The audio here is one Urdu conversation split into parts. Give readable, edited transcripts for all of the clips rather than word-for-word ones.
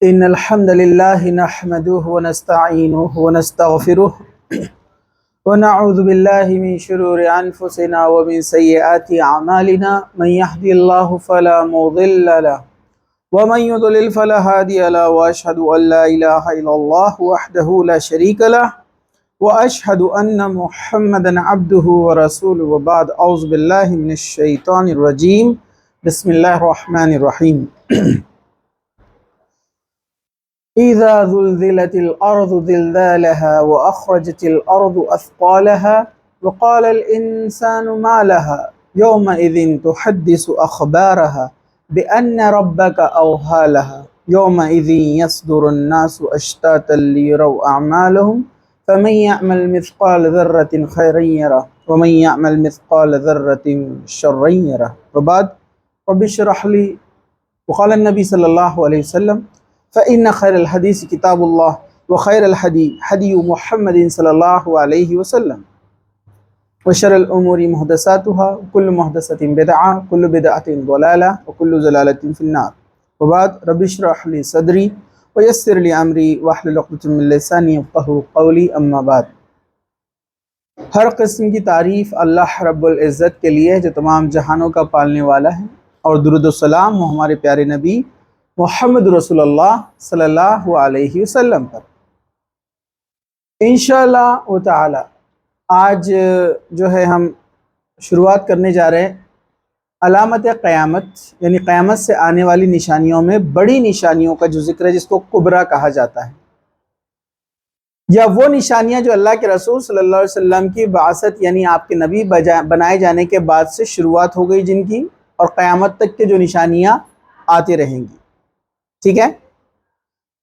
إن الحمد لله نحمده ونستعينه ونستغفره ونعوذ بالله من شرور أنفسنا ومن سيئات أعمالنا من يهدي الله فلا مضل له ومن يضلل فلا هادي له وأشهد أن لا إله إلا الله وحده لا شريك له وأشهد أن محمدا عبده ورسوله وبعد أعوذ بالله من الشيطان الرجيم بسم الله الرحمن الرحيم إذا زلزلت الأرض زلزالها وأخرجت الأرض أثقالها وقال الإنسان ما لها يومئذ تحدث أخبارها بأن ربك أوحى لها يومئذ يصدر الناس أشتاتا ليروا أعمالهم فمن يعمل مثقال ذرة خيرا يره ومن يعمل مثقال ذرة شرا يره وبعد رب اشرح لي. وقال النبي صلى الله عليه وسلم فإن خير الحديث كتاب الله وخير الهدي هدي محمد صلى الله عليه وسلم وشر الأمور محدثاتها وكل محدثة بدعة وكل بدعة ضلالة وكل ضلالة في النار وبعد رب اشرح لي صدري ويسر لي أمري واحلل عقدة من لساني يفقهوا قولي أما بعد. ہر قسم کی تعریف اللہ رب العزت کے لیے جو تمام جہانوں کا پالنے والا ہے، اور درود و سلام ہو ہمارے پیارے نبی محمد رسول اللہ صلی اللہ علیہ وسلم پر. انشاءاللہ تعالی آج جو ہے ہم شروعات کرنے جا رہے ہیں علامت قیامت، یعنی قیامت سے آنے والی نشانیوں میں بڑی نشانیوں کا جو ذکر ہے، جس کو کبریٰ کہا جاتا ہے، یا وہ نشانیاں جو اللہ کے رسول صلی اللہ علیہ وسلم کی بعثت یعنی آپ کے نبی بنائے جانے کے بعد سے شروعات ہو گئی جن کی، اور قیامت تک کے جو نشانیاں آتی رہیں گی. ٹھیک ہے،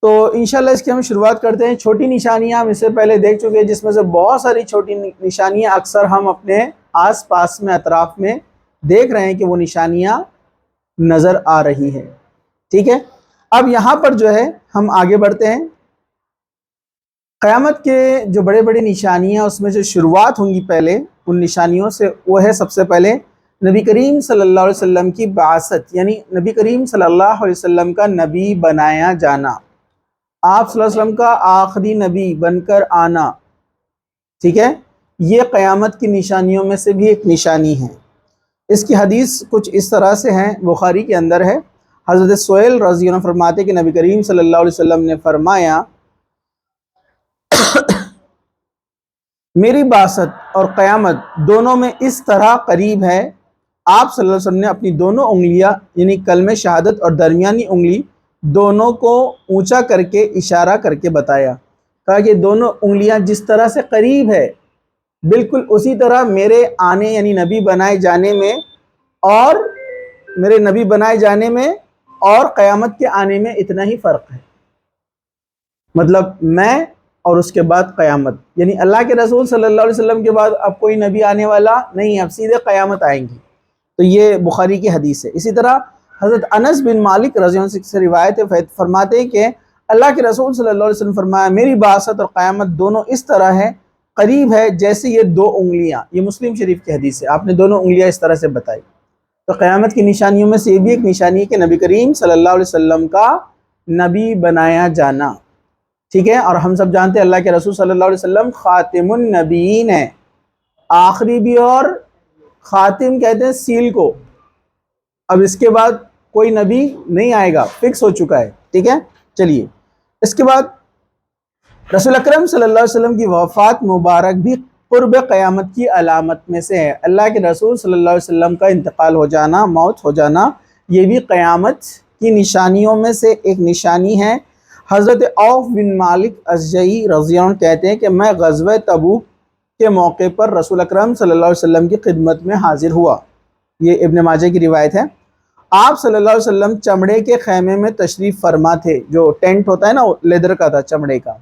تو انشاءاللہ اس کی ہم شروعات کرتے ہیں. چھوٹی نشانیاں ہم اس سے پہلے دیکھ چکے ہیں، جس میں سے بہت ساری چھوٹی نشانیاں اکثر ہم اپنے آس پاس میں اطراف میں دیکھ رہے ہیں کہ وہ نشانیاں نظر آ رہی ہیں. ٹھیک ہے، اب یہاں پر جو ہے ہم آگے بڑھتے ہیں. قیامت کے جو بڑے بڑے نشانیاں اس میں جو شروعات ہوں گی پہلے ان نشانیوں سے، وہ ہے سب سے پہلے نبی کریم صلی اللہ علیہ وسلم کی بعثت، یعنی نبی کریم صلی اللہ علیہ وسلم کا نبی بنایا جانا، آپ صلی اللہ علیہ وسلم کا آخری نبی بن کر آنا. ٹھیک ہے، یہ قیامت کی نشانیوں میں سے بھی ایک نشانی ہے. اس کی حدیث کچھ اس طرح سے ہیں، بخاری کے اندر ہے. حضرت سہیل رضی اللہ عنہ فرماتے کہ نبی کریم صلی اللہ علیہ وسلم نے فرمایا میری بعثت اور قیامت دونوں میں اس طرح قریب ہے، آپ صلی اللہ علیہ وسلم نے اپنی دونوں انگلیاں یعنی کلمہ شہادت اور درمیانی انگلی دونوں کو اونچا کر کے اشارہ کر کے بتایا، کہا کہ دونوں انگلیاں جس طرح سے قریب ہے بالکل اسی طرح میرے آنے یعنی نبی بنائے جانے میں اور قیامت کے آنے میں اتنا ہی فرق ہے. مطلب میں اور اس کے بعد قیامت، یعنی اللہ کے رسول صلی اللہ علیہ وسلم کے بعد اب کوئی نبی آنے والا نہیں، اب سیدھے قیامت آئیں گی. تو یہ بخاری کی حدیث ہے. اسی طرح حضرت انس بن مالک رضی اللہ عنہ سے روایت ہے، فرماتے ہیں کہ اللہ کے رسول صلی اللہ علیہ وسلم فرمایا میری بعثت اور قیامت دونوں اس طرح ہے، قریب ہے جیسے یہ دو انگلیاں. یہ مسلم شریف کی حدیث ہے، آپ نے دونوں انگلیاں اس طرح سے بتائی. تو قیامت کی نشانیوں میں سے یہ بھی ایک نشانی ہے کہ نبی کریم صلی اللہ علیہ وسلم کا نبی بنایا جانا. ٹھیک ہے، اور ہم سب جانتے ہیں اللہ کے رسول صلی اللہ علیہ وسلم خاتم النبیین ہے، آخری بھی، اور خاتم کہتے ہیں سیل کو. اب اس کے بعد کوئی نبی نہیں آئے گا، فکس ہو چکا ہے. ٹھیک ہے، چلیے اس کے بعد رسول اکرم صلی اللہ علیہ وسلم کی وفات مبارک بھی قرب قیامت کی علامت میں سے ہے. اللہ کے رسول صلی اللہ علیہ وسلم کا انتقال ہو جانا، موت ہو جانا، یہ بھی قیامت کی نشانیوں میں سے ایک نشانی ہے. حضرت عوف بن مالک اشجعی رضی اللہ عنہ کہتے ہیں کہ میں غزوہ تبوک کے موقع پر رسول اکرم صلی اللہ علیہ وسلم کی خدمت میں حاضر ہوا. یہ ابن ماجہ کی روایت ہے. آپ صلی اللہ علیہ وسلم چمڑے کے خیمے میں تشریف فرما تھے، جو ٹینٹ ہوتا ہے نا، لیدر کا تھا، چمڑے کا.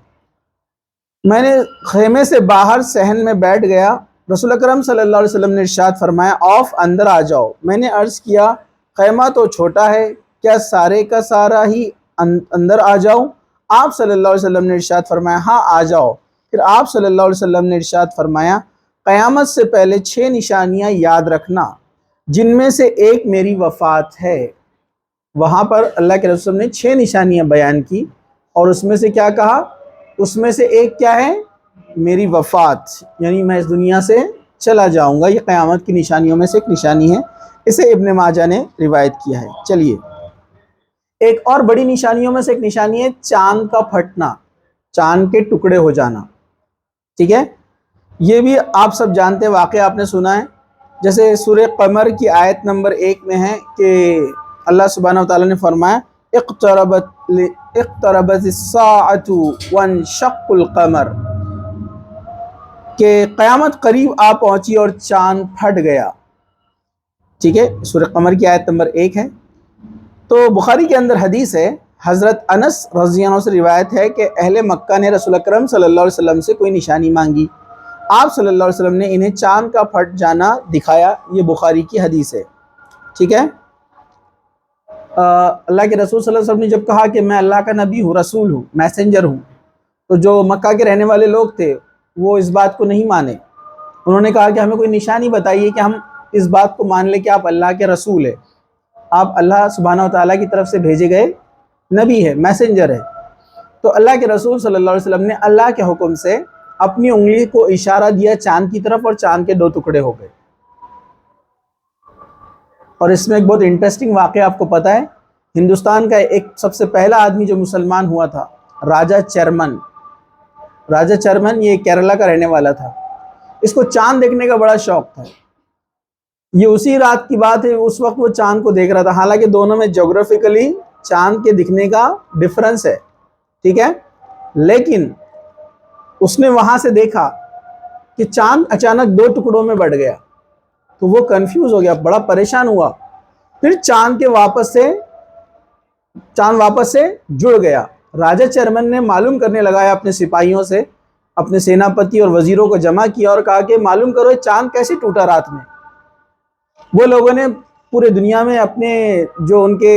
میں نے خیمے سے باہر صحن میں بیٹھ گیا. رسول اکرم صلی اللہ علیہ وسلم نے ارشاد فرمایا عوف اندر آ جاؤ. میں نے عرض کیا خیمہ تو چھوٹا ہے، کیا سارے کا سارا ہی اندر آ جاؤں؟ آپ صلی اللہ علیہ وسلم نے ارشاد فرمایا ہاں آ جاؤ. پھر آپ صلی اللہ علیہ وسلم نے ارشاد فرمایا قیامت سے پہلے 6 نشانیاں یاد رکھنا، جن میں سے ایک میری وفات ہے. وہاں پر اللہ کے رسول نے 6 نشانیاں بیان کی، اور اس میں سے کیا کہا؟ اس میں سے ایک کیا ہے؟ میری وفات، یعنی میں اس دنیا سے چلا جاؤں گا، یہ قیامت کی نشانیوں میں سے ایک نشانی ہے۔ اسے ابن ماجہ نے روایت کیا ہے۔ چلیے، ایک اور بڑی نشانیوں میں سے ایک نشانی ہے چاند کا پھٹنا، چاند کے ٹکڑے ہو جانا، ٹھیک ہے؟ یہ بھی آپ سب جانتے ہیں، واقعہ آپ نے سنا ہے، جیسے سورہ قمر کی آیت نمبر 1 میں ہے کہ اللہ سبحانہ و تعالیٰ نے فرمایا اقتربت الساعۃ وانشق القمر، کہ قیامت قریب آ پہنچی اور چاند پھٹ گیا، ٹھیک ہے؟ سورہ قمر کی آیت نمبر 1 ہے۔ تو بخاری کے اندر حدیث ہے، حضرت انس رضی اللہ عنہ سے روایت ہے کہ اہل مکہ نے رسول اکرم صلی اللہ علیہ وسلم سے کوئی نشانی مانگی، آپ صلی اللہ علیہ وسلم نے انہیں چاند کا پھٹ جانا دکھایا۔ یہ بخاری کی حدیث ہے، ٹھیک ہے؟ اللہ کے رسول صلی اللہ علیہ وسلم نے جب کہا کہ میں اللہ کا نبی ہوں، رسول ہوں، میسنجر ہوں، تو جو مکہ کے رہنے والے لوگ تھے وہ اس بات کو نہیں مانے۔ انہوں نے کہا کہ ہمیں کوئی نشانی بتائیے کہ ہم اس بات کو مان لیں کہ آپ اللہ کے رسول ہیں، آپ اللہ سبحانہ و تعالیٰ کی طرف سے بھیجے گئے نبی ہے، میسنجر ہے۔ تو اللہ کے رسول صلی اللہ علیہ وسلم نے اللہ کے حکم سے اپنی انگلی کو اشارہ دیا چاند کی طرف، اور چاند کے 2 ٹکڑے ہو گئے۔ اور اس میں ایک بہت انٹرسٹنگ واقعہ آپ کو پتہ ہے، ہندوستان کا ایک سب سے پہلا آدمی جو مسلمان ہوا تھا، راجہ چرمن۔ راجہ چرمن یہ کیرلا کا رہنے والا تھا، اس کو چاند دیکھنے کا بڑا شوق تھا۔ یہ اسی رات کی بات ہے، اس وقت وہ چاند کو دیکھ رہا تھا، حالانکہ دونوں میں جغرافیکلی چاند کے دکھنے کا ڈفرنس ہے، ٹھیک ہے؟ لیکن اس نے وہاں سے دیکھا کہ چاند اچانک 2 ٹکڑوں میں بٹ گیا، تو وہ کنفیوز ہو گیا، بڑا پریشان ہوا۔ پھر چاند واپس سے جڑ گیا۔ راجہ چرمن نے معلوم کرنے لگایا اپنے سپاہیوں سے، اپنے سیناپتی اور وزیروں کو جمع کیا اور کہا کہ معلوم کرو چاند کیسے ٹوٹا رات میں۔ وہ لوگوں نے پورے دنیا میں اپنے جو ان کے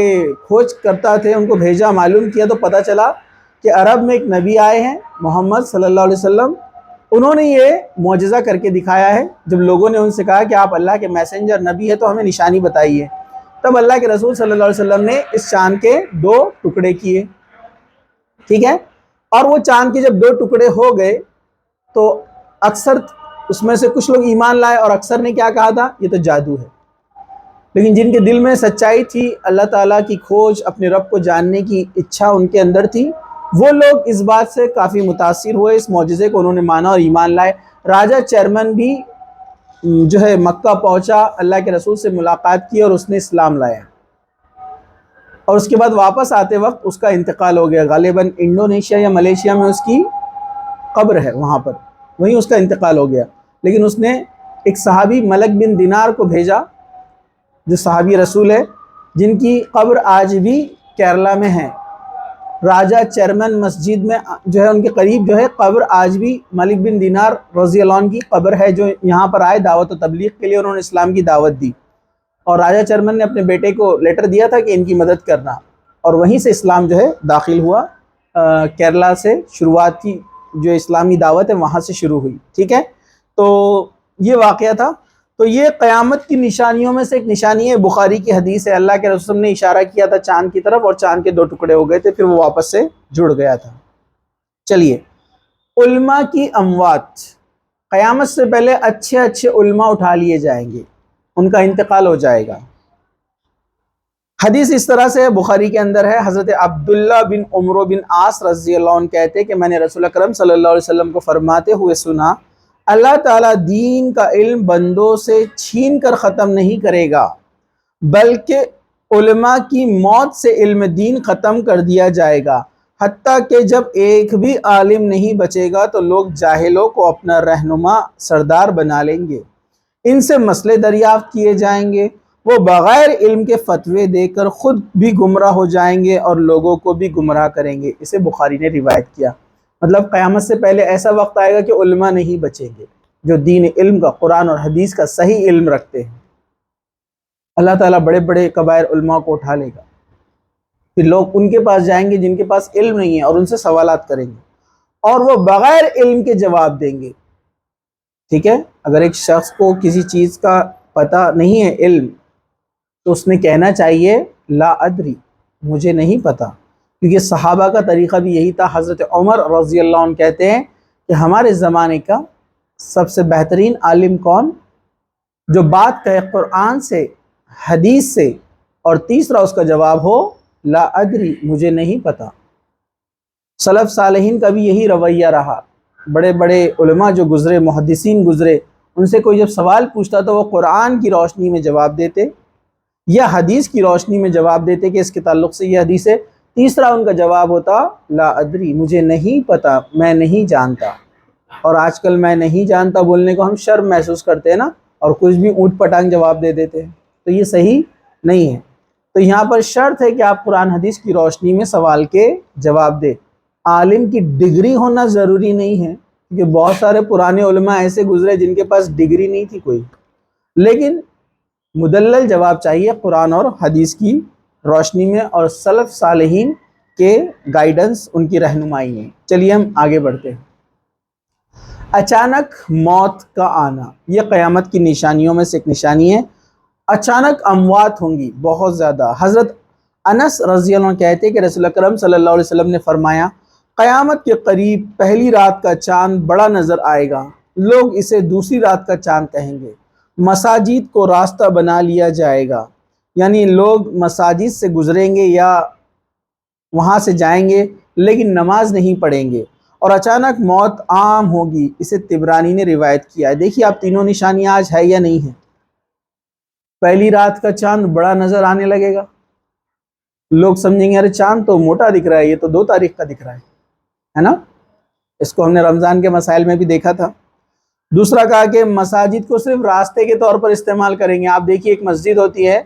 کھوج کرتا تھے ان کو بھیجا، معلوم کیا، تو پتہ چلا کہ عرب میں ایک نبی آئے ہیں محمد صلی اللہ علیہ وسلم، انہوں نے یہ معجزہ کر کے دکھایا ہے۔ جب لوگوں نے ان سے کہا کہ آپ اللہ کے میسنجر نبی ہے تو ہمیں نشانی بتائیے، تب اللہ کے رسول صلی اللہ علیہ وسلم نے اس چاند کے 2 ٹکڑے کیے، ٹھیک ہے؟ اور وہ چاند کے جب 2 ٹکڑے ہو گئے تو اکثر اس میں سے کچھ لوگ ایمان لائے، اور اکثر نے کیا کہا تھا؟ یہ تو جادو ہے۔ لیکن جن کے دل میں سچائی تھی، اللہ تعالیٰ کی کھوج، اپنے رب کو جاننے کی اچھا ان کے اندر تھی، وہ لوگ اس بات سے کافی متاثر ہوئے، اس معجزے کو انہوں نے مانا اور ایمان لائے۔ راجہ چرمن بھی جو ہے مکہ پہنچا، اللہ کے رسول سے ملاقات کی اور اس نے اسلام لایا، اور اس کے بعد واپس آتے وقت اس کا انتقال ہو گیا۔ غالباً انڈونیشیا یا ملیشیا میں اس کی قبر ہے، وہاں پر وہیں اس کا انتقال ہو گیا۔ لیکن اس نے ایک صحابی ملک بن دینار کو بھیجا، جو صحابی رسول ہے، جن کی قبر آج بھی کیرلا میں ہے۔ راجہ چرمن مسجد میں جو ہے ان کے قریب جو ہے قبر آج بھی ملک بن دینار رضی اللہ عنہ کی قبر ہے، جو یہاں پر آئے دعوت و تبلیغ کے لیے، انہوں نے اسلام کی دعوت دی، اور راجہ چرمن نے اپنے بیٹے کو لیٹر دیا تھا کہ ان کی مدد کرنا، اور وہیں سے اسلام جو ہے داخل ہوا۔ کیرلا سے شروعات کی جو اسلامی دعوت ہے وہاں سے شروع ہوئی، ٹھیک ہے؟ تو یہ واقعہ تھا۔ تو یہ قیامت کی نشانیوں میں سے ایک نشانی ہے، بخاری کی حدیث ہے، اللہ کے رسول نے اشارہ کیا تھا چاند کی طرف، اور چاند کے 2 ٹکڑے ہو گئے تھے، پھر وہ واپس سے جڑ گیا تھا۔ چلیے، علماء کی اموات، قیامت سے پہلے اچھے علماء اٹھا لیے جائیں گے، ان کا انتقال ہو جائے گا۔ حدیث اس طرح سے بخاری کے اندر ہے، حضرت عبداللہ بن عمرو بن عاص رضی اللہ عنہ کہتے کہ میں نے رسول اکرم صلی اللہ علیہ وسلم کو فرماتے ہوئے سنا، اللہ تعالیٰ دین کا علم بندوں سے چھین کر ختم نہیں کرے گا، بلکہ علماء کی موت سے علم دین ختم کر دیا جائے گا، حتیٰ کہ جب ایک بھی عالم نہیں بچے گا تو لوگ جاہلوں کو اپنا رہنما سردار بنا لیں گے، ان سے مسئلے دریافت کیے جائیں گے، وہ بغیر علم کے فتوے دے کر خود بھی گمراہ ہو جائیں گے اور لوگوں کو بھی گمراہ کریں گے۔ اسے بخاری نے روایت کیا۔ مطلب قیامت سے پہلے ایسا وقت آئے گا کہ علماء نہیں بچیں گے، جو دین علم کا، قرآن اور حدیث کا صحیح علم رکھتے ہیں۔ اللہ تعالیٰ بڑے بڑے کبائر علماء کو اٹھا لے گا، پھر لوگ ان کے پاس جائیں گے جن کے پاس علم نہیں ہے، اور ان سے سوالات کریں گے، اور وہ بغیر علم کے جواب دیں گے، ٹھیک ہے؟ اگر ایک شخص کو کسی چیز کا پتہ نہیں ہے، علم، تو اس نے کہنا چاہیے لا ادری، مجھے نہیں پتا، کیونکہ صحابہ کا طریقہ بھی یہی تھا۔ حضرت عمر رضی اللہ عنہ کہتے ہیں کہ ہمارے زمانے کا سب سے بہترین عالم کون؟ جو بات کہے قرآن سے، حدیث سے، اور تیسرا اس کا جواب ہو لا ادری، مجھے نہیں پتا۔ سلف صالحین کا بھی یہی رویہ رہا۔ بڑے بڑے علماء جو گزرے، محدثین گزرے، ان سے کوئی جب سوال پوچھتا تو وہ قرآن کی روشنی میں جواب دیتے یا حدیث کی روشنی میں جواب دیتے کہ اس کے تعلق سے یہ حدیث ہے۔ تیسرا ان کا جواب ہوتا لا ادری، مجھے نہیں پتا، میں نہیں جانتا۔ اور آج کل میں نہیں جانتا بولنے کو ہم شرم محسوس کرتے ہیں نا، اور کچھ بھی اونٹ پٹانگ جواب دے دیتے ہیں، تو یہ صحیح نہیں ہے۔ تو یہاں پر شرط ہے کہ آپ قرآن حدیث کی روشنی میں سوال کے جواب دیں۔ عالم کی ڈگری ہونا ضروری نہیں ہے، کیونکہ بہت سارے پرانے علماء ایسے گزرے جن کے پاس ڈگری نہیں تھی کوئی، لیکن مدلل جواب چاہیے قرآن اور حدیث کی روشنی میں، اور سلف صالحین کے گائیڈنس، ان کی رہنمائی میں۔ چلیے ہم آگے بڑھتے ہیں۔ اچانک موت کا آنا، یہ قیامت کی نشانیوں میں سے ایک نشانی ہے۔ اچانک اموات ہوں گی بہت زیادہ۔ حضرت انس رضی اللہ عنہ کہتے ہیں کہ رسول اکرم صلی اللہ علیہ وسلم نے فرمایا، قیامت کے قریب پہلی رات کا چاند بڑا نظر آئے گا، لوگ اسے دوسری رات کا چاند کہیں گے۔ مساجد کو راستہ بنا لیا جائے گا، یعنی لوگ مساجد سے گزریں گے یا وہاں سے جائیں گے لیکن نماز نہیں پڑھیں گے، اور اچانک موت عام ہوگی۔ اسے طبرانی نے روایت کیا ہے۔ دیکھیے آپ تینوں نشانیاں آج ہے یا نہیں ہے؟ پہلی رات کا چاند بڑا نظر آنے لگے گا، لوگ سمجھیں گے ارے چاند تو موٹا دکھ رہا ہے، یہ تو 2 تاریخ کا دکھ رہا ہے نا؟ اس کو ہم نے رمضان کے مسائل میں بھی دیکھا تھا۔ دوسرا کہا کہ مساجد کو صرف راستے کے طور پر استعمال کریں گے۔ آپ دیکھیے ایک مسجد ہوتی ہے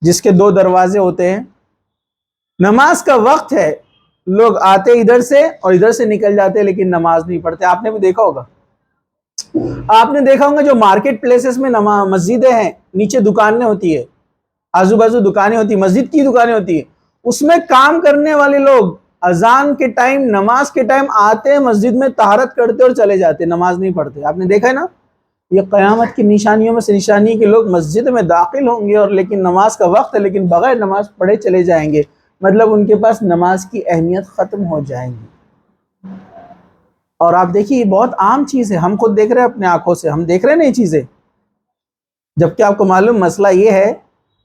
جس کے 2 دروازے ہوتے ہیں، نماز کا وقت ہے، لوگ آتے ادھر سے اور ادھر سے نکل جاتے لیکن نماز نہیں پڑھتے۔ آپ نے بھی دیکھا ہوگا، آپ نے دیکھا ہوگا جو مارکیٹ پلیسز میں مسجدیں ہیں، نیچے دکانیں ہوتی ہے، آزو بازو دکانیں ہوتی ہیں، مسجد کی دکانیں ہوتی ہیں، اس میں کام کرنے والے لوگ اذان کے ٹائم، نماز کے ٹائم آتے ہیں مسجد میں، طہارت کرتے اور چلے جاتے، نماز نہیں پڑھتے۔ آپ نے دیکھا ہے نا؟ یہ قیامت کی نشانیوں میں سے نشانی ہے کہ لوگ مسجد میں داخل ہوں گے اور لیکن نماز کا وقت ہے لیکن بغیر نماز پڑھے چلے جائیں گے، مطلب ان کے پاس نماز کی اہمیت ختم ہو جائیں گی۔ اور آپ دیکھیے یہ بہت عام چیز ہے، ہم خود دیکھ رہے ہیں اپنے آنکھوں سے، ہم دیکھ رہے ہیں نا یہ چیزیں، جبکہ آپ کو معلوم مسئلہ یہ ہے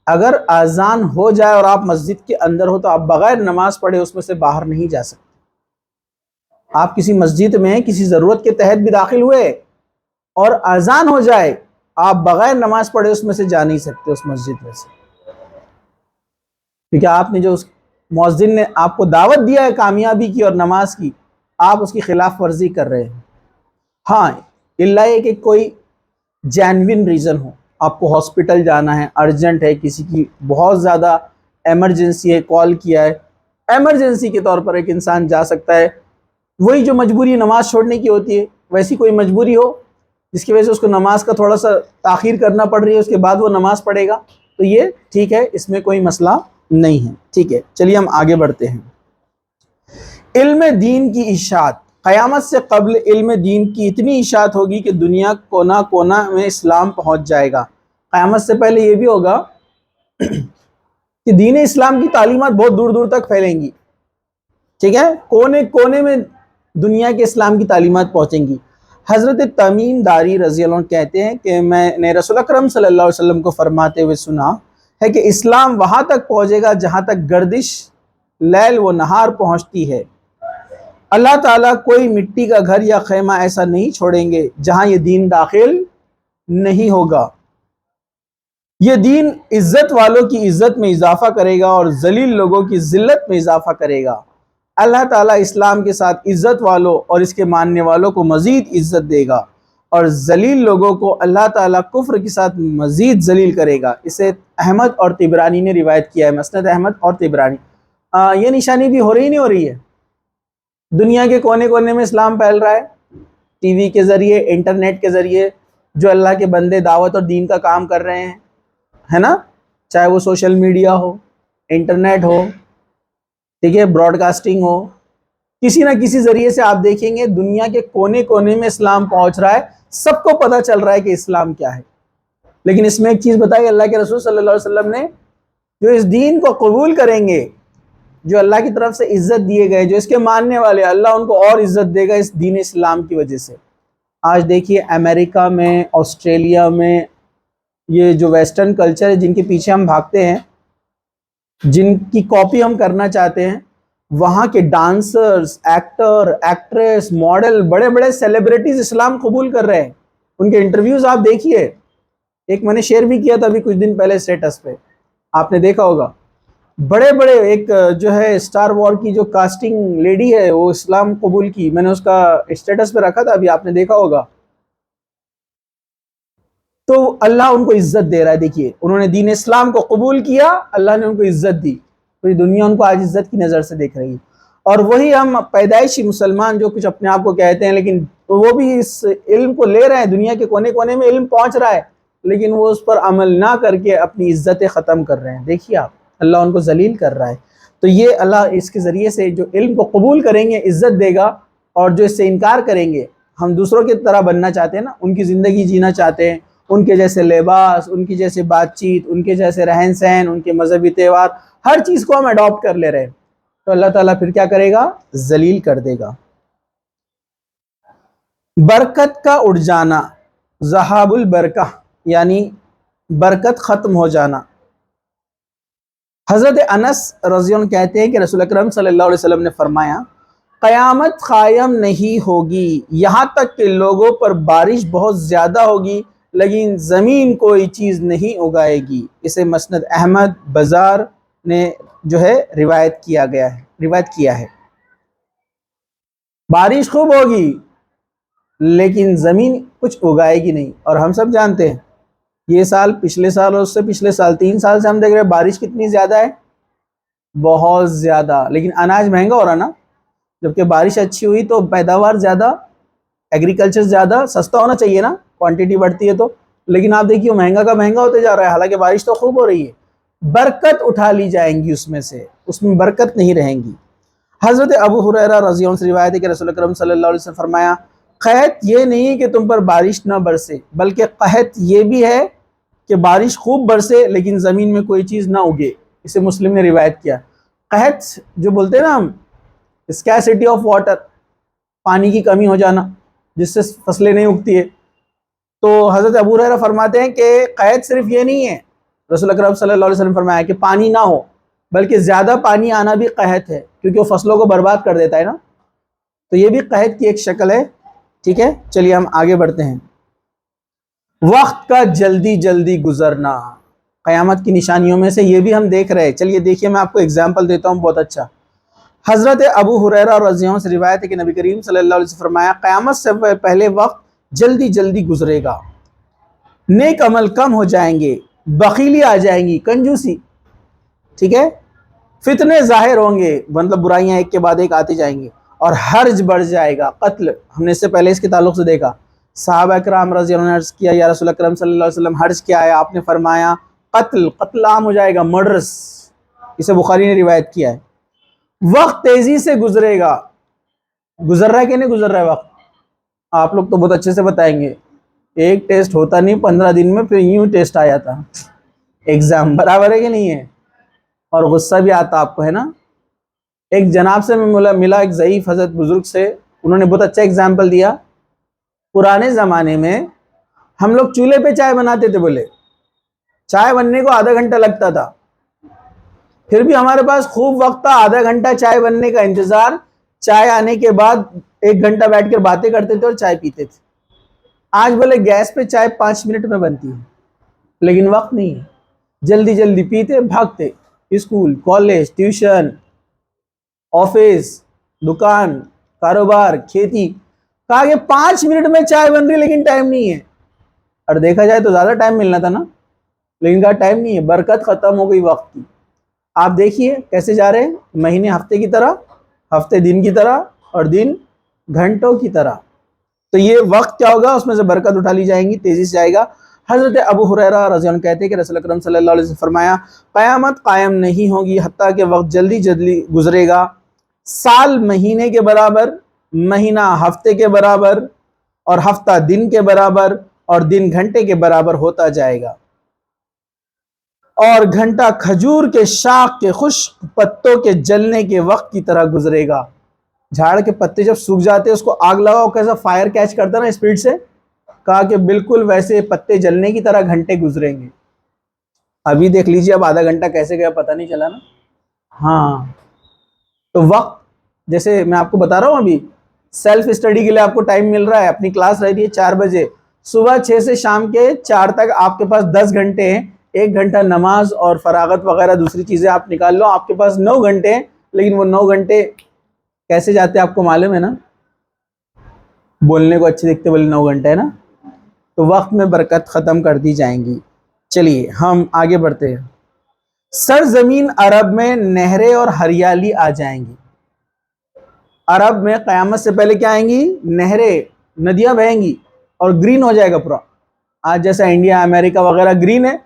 اگر اذان ہو جائے اور آپ مسجد کے اندر ہو تو آپ بغیر نماز پڑھے اس میں سے باہر نہیں جا سکتے۔ آپ کسی مسجد میں کسی ضرورت کے تحت بھی داخل ہوئے اور اذان ہو جائے، آپ بغیر نماز پڑھے اس میں سے جا نہیں سکتے، اس مسجد میں سے، کیونکہ آپ نے جو اس مؤذن نے آپ کو دعوت دیا ہے کامیابی کی اور نماز کی، آپ اس کی خلاف ورزی کر رہے ہیں۔ ہاں الا یہ کہ کوئی جینوین ریزن ہو، آپ کو ہاسپٹل جانا ہے، ارجنٹ ہے، کسی کی بہت زیادہ ایمرجنسی ہے، کال کیا ہے، ایمرجنسی کے طور پر ایک انسان جا سکتا ہے، وہی جو مجبوری نماز چھوڑنے کی ہوتی ہے، ویسی کوئی مجبوری ہو جس کی وجہ سے اس کو نماز کا تھوڑا سا تاخیر کرنا پڑ رہی ہے، اس کے بعد وہ نماز پڑھے گا، تو یہ ٹھیک ہے، اس میں کوئی مسئلہ نہیں ہے۔ ٹھیک ہے، چلیے ہم آگے بڑھتے ہیں۔ علم دین کی اشاعت، قیامت سے قبل علم دین کی اتنی اشاعت ہوگی کہ دنیا کونا کونا میں اسلام پہنچ جائے گا۔ قیامت سے پہلے یہ بھی ہوگا کہ دین اسلام کی تعلیمات بہت دور دور تک پھیلیں گی، ٹھیک ہے، کونے کونے میں دنیا کے اسلام کی تعلیمات پہنچیں گی۔ حضرت تمیم داری رضی اللہ عنہ کہتے ہیں کہ میں نے رسول اکرم صلی اللہ علیہ وسلم کو فرماتے ہوئے سنا ہے کہ اسلام وہاں تک پہنچے گا جہاں تک گردش لیل و نہار پہنچتی ہے۔ اللہ تعالیٰ کوئی مٹی کا گھر یا خیمہ ایسا نہیں چھوڑیں گے جہاں یہ دین داخل نہیں ہوگا۔ یہ دین عزت والوں کی عزت میں اضافہ کرے گا اور ذلیل لوگوں کی ذلت میں اضافہ کرے گا۔ اللہ تعالیٰ اسلام کے ساتھ عزت والوں اور اس کے ماننے والوں کو مزید عزت دے گا، اور ذلیل لوگوں کو اللہ تعالیٰ کفر کے ساتھ مزید ذلیل کرے گا۔ اسے احمد اور طبرانی نے روایت کیا ہے، مسند احمد اور طبرانی۔ یہ نشانی بھی ہو رہی نہیں ہو رہی ہے؟ دنیا کے کونے کونے میں اسلام پھیل رہا ہے، ٹی وی کے ذریعے، انٹرنیٹ کے ذریعے، جو اللہ کے بندے دعوت اور دین کا کام کر رہے ہیں، ہے نا، چاہے وہ سوشل میڈیا ہو، انٹرنیٹ ہو، ٹھیک ہے، براڈ کاسٹنگ ہو، کسی نہ کسی ذریعے سے آپ دیکھیں گے دنیا کے کونے کونے میں اسلام پہنچ رہا ہے، سب کو پتہ چل رہا ہے کہ اسلام کیا ہے۔ لیکن اس میں ایک چیز بتائی اللہ کے رسول صلی اللہ علیہ وسلم نے، جو اس دین کو قبول کریں گے جو اللہ کی طرف سے عزت دیے گئے، جو اس کے ماننے والے، اللہ ان کو اور عزت دے گا اس دین اسلام کی وجہ سے۔ آج دیکھیے امریکہ میں، آسٹریلیا میں، یہ جو ویسٹرن کلچر ہے جن کے پیچھے ہم بھاگتے ہیں، جن کی کاپی ہم کرنا چاہتے ہیں، وہاں کے ڈانسرز، ایکٹر، ایکٹریس، ماڈل، بڑے بڑے سیلیبریٹیز اسلام قبول کر رہے ہیں۔ ان کے انٹرویوز آپ دیکھیے، ایک میں نے شیئر بھی کیا تھا ابھی کچھ دن پہلے اسٹیٹس پہ، آپ نے دیکھا ہوگا۔ بڑے بڑے، ایک جو ہے اسٹار وار کی جو کاسٹنگ لیڈی ہے وہ اسلام قبول کی، میں نے اس کا اسٹیٹس پہ رکھا تھا، ابھی آپ نے دیکھا ہوگا۔ تو اللہ ان کو عزت دے رہا ہے، دیکھیے انہوں نے دین اسلام کو قبول کیا، اللہ نے ان کو عزت دی، پوری دنیا ان کو آج عزت کی نظر سے دیکھ رہی ہے۔ اور وہی ہم پیدائشی مسلمان جو کچھ اپنے آپ کو کہتے ہیں، لیکن وہ بھی اس علم کو لے رہے ہیں، دنیا کے کونے کونے میں علم پہنچ رہا ہے، لیکن وہ اس پر عمل نہ کر کے اپنی عزتیں ختم کر رہے ہیں۔ دیکھیے آپ، اللہ ان کو ذلیل کر رہا ہے۔ تو یہ اللہ اس کے ذریعے سے جو علم کو قبول کریں گے عزت دے گا، اور جو اس سے انکار کریں گے، ہم دوسروں کی طرح بننا چاہتے ہیں نا، ان کی زندگی جینا چاہتے ہیں، ان کے جیسے لباس، ان کی جیسے بات چیت، ان کے جیسے رہن سہن، ان کے مذہبی تہوار، ہر چیز کو ہم اڈاپٹ کر لے رہے ہیں، تو اللہ تعالیٰ پھر کیا کرے گا؟ ذلیل کر دے گا۔ برکت کا اڑ جانا، ذہاب البرکہ، یعنی برکت ختم ہو جانا۔ حضرت انس رضی اللہ عنہ کہتے ہیں کہ رسول اکرم صلی اللہ علیہ وسلم نے فرمایا، قیامت قائم نہیں ہوگی یہاں تک کہ لوگوں پر بارش بہت زیادہ ہوگی لیکن زمین کوئی چیز نہیں اگائے گی۔ اسے مسند احمد بزار نے جو ہے روایت کیا ہے۔ بارش خوب ہوگی لیکن زمین کچھ اگائے گی نہیں، اور ہم سب جانتے ہیں یہ سال، پچھلے سال اور اس سے پچھلے سال، 3 سال سے ہم دیکھ رہے ہیں بارش کتنی زیادہ ہے، بہت زیادہ، لیکن اناج مہنگا ہو رہا نا، جبکہ بارش اچھی ہوئی تو پیداوار زیادہ، ایگریکلچر زیادہ سستا ہونا چاہیے نا، کوانٹٹی بڑھتی ہے تو، لیکن آپ دیکھیے مہنگا کا مہنگا ہوتے جا رہا ہے، حالانکہ بارش تو خوب ہو رہی ہے، برکت اٹھا لی جائیں گی اس میں برکت نہیں رہیں گی۔ حضرت ابو ہریرہ رضی اللہ عنہ سے روایت ہے کہ رسول اکرم صلی اللہ علیہ وسلم فرمایا، قحط یہ نہیں کہ تم پر بارش نہ برسے، بلکہ قحط یہ بھی ہے کہ بارش خوب برسے لیکن زمین میں کوئی چیز نہ اگے۔ اسے مسلم نے روایت کیا۔ قحط جو بولتے ہیں نا ہم، اسکیسٹی آف واٹر، پانی کی کمی ہو جانا جس سے فصلیں نہیں اگتی ہے، تو حضرت ابو ہریرہ فرماتے ہیں کہ قحط صرف یہ نہیں ہے، رسول اکرم صلی اللہ علیہ وسلم فرمایا کہ پانی نہ ہو، بلکہ زیادہ پانی آنا بھی قحط ہے، کیونکہ وہ فصلوں کو برباد کر دیتا ہے نا، تو یہ بھی قحط کی ایک شکل ہے۔ ٹھیک ہے، چلیے ہم آگے بڑھتے ہیں۔ وقت کا جلدی جلدی گزرنا، قیامت کی نشانیوں میں سے یہ بھی ہم دیکھ رہے ہیں۔ چلیے دیکھیے، میں آپ کو اگزامپل دیتا ہوں بہت اچھا۔ حضرت ابو ہریرہ رضی اللہ عنہ سے روایت ہے کہ نبی کریم صلی اللہ علیہ وسلم فرمایا، قیامت سے پہلے وقت جلدی جلدی گزرے گا، نیک عمل کم ہو جائیں گے، بخیلی آ جائیں گی، کنجوسی، ٹھیک ہے، فتنے ظاہر ہوں گے، مطلب برائیاں ایک کے بعد ایک آتی جائیں گی، اور حرج بڑھ جائے گا، قتل، ہم نے اس سے پہلے اس کے تعلق سے دیکھا، صحابہ کرام رضی اللہ عنہ نے عرض کیا، یا رسول اکرم صلی اللہ علیہ وسلم حرج کیا ہے؟ آپ نے فرمایا قتل عام ہو جائے گا، مرڈرز، اسے بخاری نے روایت کیا ہے۔ وقت تیزی سے گزرے گا، گزر رہا ہے کہ نہیں گزر رہا ہے وقت؟ آپ لوگ تو بہت اچھے سے بتائیں گے، ایک ٹیسٹ ہوتا نہیں 15 دن میں، پھر یوں ٹیسٹ آ جاتا ایگزام، برابر ہے کہ نہیں ہے؟ اور غصہ بھی آتا آپ کو، ہے نا۔ ایک جناب سے میں ملا، ایک ضعیف حضرت بزرگ سے، انہوں نے بہت اچھا اگزامپل دیا۔ پرانے زمانے میں ہم لوگ چولہے پہ چائے بناتے تھے، بولے چائے بننے کو آدھا گھنٹہ لگتا تھا، پھر بھی ہمارے پاس خوب وقت تھا، آدھا گھنٹہ چائے بننے کا انتظار، چائے آنے کے بعد 1 گھنٹہ بیٹھ کر باتیں کرتے تھے اور چائے پیتے تھے۔ آج بولے گیس پہ چائے 5 منٹ میں بنتی ہے، لیکن وقت نہیں ہے، جلدی جلدی پیتے بھاگتے، اسکول، کالج، ٹیوشن، آفس، دکان، کاروبار، کھیتی، کہا کہ 5 منٹ میں چائے بن رہی لیکن ٹائم نہیں ہے، اور دیکھا جائے تو زیادہ ٹائم ملنا تھا نا، لیکن کہا ٹائم نہیں ہے، برکت ختم ہو گئی وقت کی۔ آپ دیکھیے کیسے جا رہے ہیں، مہینے ہفتے کی طرح، ہفتے دن کی طرح، اور دن گھنٹوں کی طرح۔ تو یہ وقت کیا ہوگا، اس میں سے برکت اٹھا لی جائیں گی، تیزی سے جائے گا۔ حضرت ابو ہریرہ رضی اللہ عنہ کہتے ہیں کہ رسول اکرم صلی اللہ علیہ وسلم فرمایا، قیامت قائم نہیں ہوگی حتیٰ کہ وقت جلدی جلدی گزرے گا، سال مہینے کے برابر، مہینہ ہفتے کے برابر، اور ہفتہ دن کے برابر، اور دن گھنٹے کے برابر ہوتا جائے گا۔ اور گھنٹہ کھجور کے شاخ کے خشک پتوں کے جلنے کے وقت کی طرح گزرے گا. جھاڑ کے پتے جب سوکھ جاتے ہیں اس کو آگ لگاؤ کیسا فائر کیچ کرتا نا اسپیڈ سے, کہا کہ بالکل ویسے پتے جلنے کی طرح گھنٹے گزریں گے. ابھی دیکھ لیجئے اب آدھا گھنٹہ کیسے گیا پتہ نہیں چلا نا. ہاں تو وقت جیسے میں آپ کو بتا رہا ہوں ابھی سیلف اسٹڈی کے لیے آپ کو ٹائم مل رہا ہے, اپنی کلاس رہتی ہے 4 بجے, صبح 6 سے شام کے 4 تک آپ کے پاس 10 گھنٹے ہیں. 1 گھنٹہ نماز اور فراغت وغیرہ دوسری چیزیں آپ نکال لو, آپ کے پاس 9 گھنٹے ہیں. لیکن وہ 9 گھنٹے کیسے جاتے ہیں آپ کو معلوم ہے نا, بولنے کو اچھے دیکھتے بولے 9 گھنٹے ہے نا. تو وقت میں برکت ختم کر دی جائیں گی. چلیے ہم آگے بڑھتے ہیں. سرزمین عرب میں نہریں اور ہریالی آ جائیں گی. عرب میں قیامت سے پہلے کیا آئیں گی؟ نہریں, ندیاں بہیں گی اور گرین ہو جائے گا پورا. آج جیسا انڈیا امریکہ وغیرہ گرین ہے,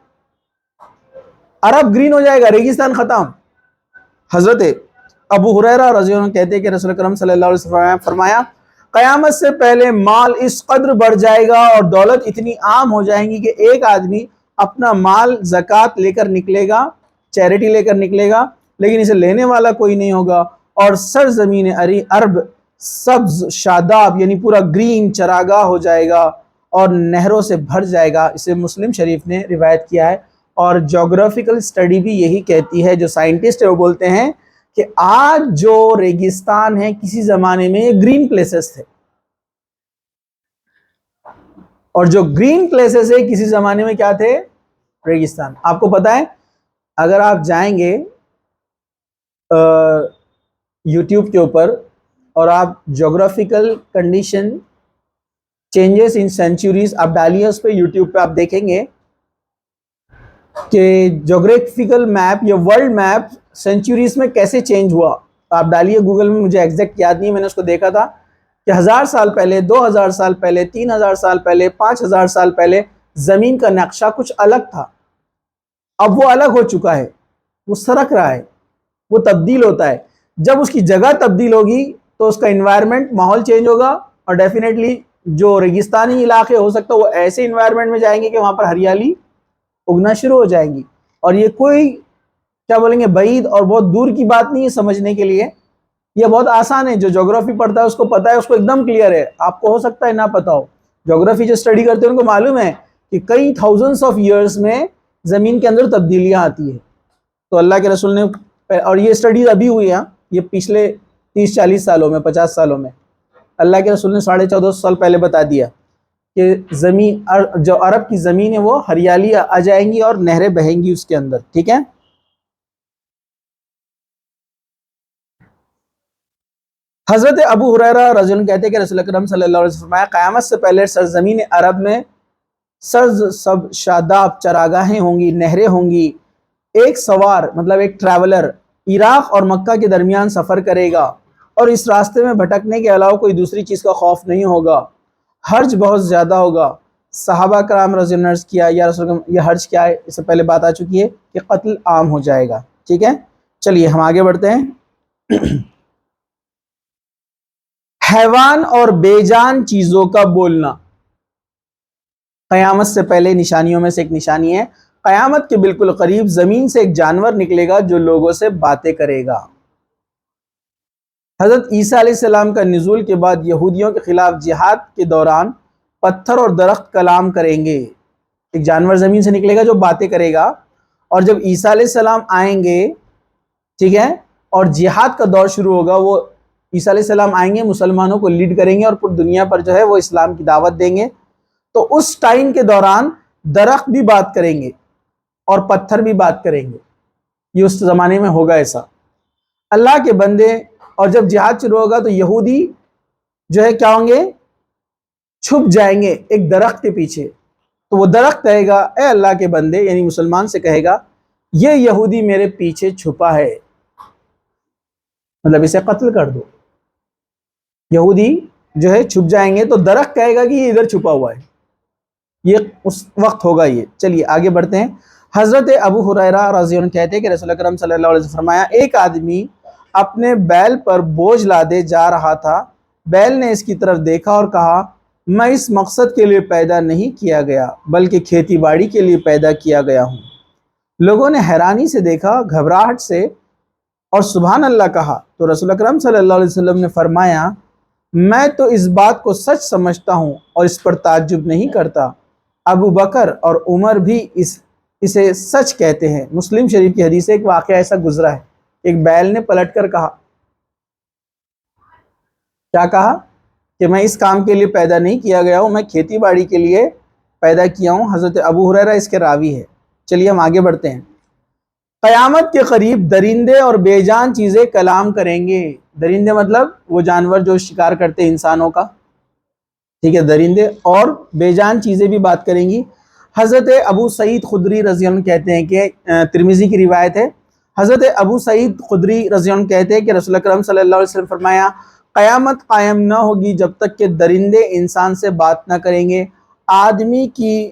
عرب گرین ہو جائے گا, ریگستان ختم. حضرت ابو ہریرہ رضی اللہ عنہ کہتے ہیں کہ رسول کرم صلی اللہ علیہ وسلم نے فرمایا قیامت سے پہلے مال اس قدر بڑھ جائے گا اور دولت اتنی عام ہو جائیں گی کہ ایک آدمی اپنا مال زکوٰۃ لے کر نکلے گا, چیریٹی لے کر نکلے گا, لیکن اسے لینے والا کوئی نہیں ہوگا. اور سرزمین عرب سبز شاداب یعنی پورا گرین چراگاہ ہو جائے گا اور نہروں سے بھر جائے گا. اسے مسلم شریف نے روایت کیا ہے. اور جغرافیکل اسٹڈی بھی یہی کہتی ہے, جو سائنٹسٹ ہے وہ بولتے ہیں کہ آج جو ریگستان ہے کسی زمانے میں یہ گرین پلیسز تھے, اور جو گرین پلیسز ہے کسی زمانے میں کیا تھے؟ ریگستان. آپ کو پتا ہے اگر آپ جائیں گے یوٹیوب کے اوپر اور آپ جغرافیکل کنڈیشن چینجز ان سینچوریز آپ ڈالیے اس پہ, یوٹیوب پہ آپ دیکھیں گے کہ جغرافیکل میپ یا ورلڈ میپ سینچوریز میں کیسے چینج ہوا. آپ ڈالیے گوگل میں, مجھے ایگزیکٹ یاد نہیں, میں نے اس کو دیکھا تھا کہ 1000 سال پہلے, 2000 سال پہلے, 3000 سال پہلے, 5000 سال پہلے زمین کا نقشہ کچھ الگ تھا. اب وہ الگ ہو چکا ہے, وہ سرک رہا ہے, وہ تبدیل ہوتا ہے. جب اس کی جگہ تبدیل ہوگی تو اس کا انوائرمنٹ ماحول چینج ہوگا, اور ڈیفینیٹلی جو ریگستانی علاقے ہو سکتا ہے وہ ایسے انوائرمنٹ میں جائیں گے کہ وہاں پر ہریالی اگنا شروع ہو جائیں گی. اور یہ کوئی کیا بولیں گے بعید اور بہت دور کی بات نہیں ہے سمجھنے کے لیے, یہ بہت آسان ہے. جو جغرافی پڑھتا ہے اس کو پتا ہے, اس کو ایک دم کلیئر ہے. آپ کو ہو سکتا ہے نہ پتا ہو, جغرافی جو اسٹڈی کرتے ہیں ان کو معلوم ہے کہ کئی تھاؤزنڈس آف ایئرس میں زمین کے اندر تبدیلیاں آتی ہیں. تو اللہ کے رسول نے, اور یہ اسٹڈیز ابھی ہوئی ہیں, یہ پچھلے 30-40 سالوں میں, 50 سالوں میں, اللہ کے رسول نے 1450 سال پہلے بتا دیا کہ زمین جو عرب کی زمین ہے وہ ہریالی آ جائیں گی اور نہریں بہیں گی اس کے اندر. ٹھیک ہے. حضرت ابو ہریرہ رضی اللہ عنہ کہتے ہیں کہ رسول اکرم صلی اللہ علیہ وسلم فرمایا قیامت سے پہلے سرزمین عرب میں سرز سب شاداب چراگاہیں ہوں گی, نہریں ہوں گی. ایک سوار مطلب ایک ٹریولر عراق اور مکہ کے درمیان سفر کرے گا اور اس راستے میں بھٹکنے کے علاوہ کوئی دوسری چیز کا خوف نہیں ہوگا. حرج بہت زیادہ ہوگا. صحابہ کرام رضی اللہ عنہ نے کیا یا رسول اللہ, یہ حرج کیا ہے؟ اس سے پہلے بات آ چکی ہے کہ قتل عام ہو جائے گا. ٹھیک ہے, چلیے ہم آگے بڑھتے ہیں. حیوان اور بے جان چیزوں کا بولنا. قیامت سے پہلے نشانیوں میں سے ایک نشانی ہے, قیامت کے بالکل قریب زمین سے ایک جانور نکلے گا جو لوگوں سے باتیں کرے گا. حضرت عیسیٰ علیہ السلام کا نزول کے بعد یہودیوں کے خلاف جہاد کے دوران پتھر اور درخت کلام کریں گے. ایک جانور زمین سے نکلے گا جو باتیں کرے گا, اور جب عیسیٰ علیہ السلام آئیں گے, ٹھیک ہے, اور جہاد کا دور شروع ہوگا, وہ عیسیٰ علیہ السلام آئیں گے, مسلمانوں کو لیڈ کریں گے اور پوری دنیا پر جو ہے وہ اسلام کی دعوت دیں گے. تو اس ٹائم کے دوران درخت بھی بات کریں گے اور پتھر بھی بات کریں گے. یہ اس زمانے میں ہوگا ایسا. اللہ کے بندے, اور جب جہاد شروع ہوگا تو یہودی جو ہے کیا ہوں گے؟ چھپ جائیں گے ایک درخت کے پیچھے. تو وہ درخت کہے گا اے اللہ کے بندے, یعنی مسلمان سے کہے گا یہ یہودی میرے پیچھے چھپا ہے, مطلب اسے قتل کر دو. یہودی جو ہے چھپ جائیں گے تو درخت کہے گا کہ یہ ادھر چھپا ہوا ہے. یہ اس وقت ہوگا یہ. چلیے آگے بڑھتے ہیں. حضرت ابو ہریرہ رضی اللہ عنہ کہتے ہیں کہ رسول اکرم صلی اللہ علیہ وسلم فرمایا ایک آدمی اپنے بیل پر بوجھ لادے جا رہا تھا. بیل نے اس کی طرف دیکھا اور کہا میں اس مقصد کے لیے پیدا نہیں کیا گیا بلکہ کھیتی باڑی کے لیے پیدا کیا گیا ہوں. لوگوں نے حیرانی سے دیکھا، گھبراہٹ سے، اور سبحان اللہ کہا تو رسول اکرم صلی اللہ علیہ وسلم نے فرمایا میں تو اس بات کو سچ سمجھتا ہوں اور اس پر تعجب نہیں کرتا، ابو بکر اور عمر بھی اسے سچ کہتے ہیں۔ مسلم شریف کی حدیث ہے، ایک واقعہ ایسا گزرا ہے، ایک بیل نے پلٹ کر کہا، کیا کہا کہ میں اس کام کے لیے پیدا نہیں کیا گیا ہوں، میں کھیتی باڑی کے لیے پیدا کیا ہوں۔ حضرت ابو ہریرہ اس کے راوی ہے۔ چلیے ہم آگے بڑھتے ہیں۔ قیامت کے قریب درندے اور بے جان چیزیں کلام کریں گے۔ درندے مطلب وہ جانور جو شکار کرتے ہیں انسانوں کا، ٹھیک ہے، درندے اور بے جان چیزیں بھی بات کریں گی۔ حضرت ابو سعید خدری رضی اللہ عنہ کہتے ہیں کہ ترمذی کی روایت ہے، حضرت ابو سعید خدری رضی اللہ عنہ کہتے ہیں کہ رسول اکرم صلی اللہ علیہ وسلم فرمایا قیامت قائم نہ ہوگی جب تک کہ درندے انسان سے بات نہ کریں گے، آدمی کی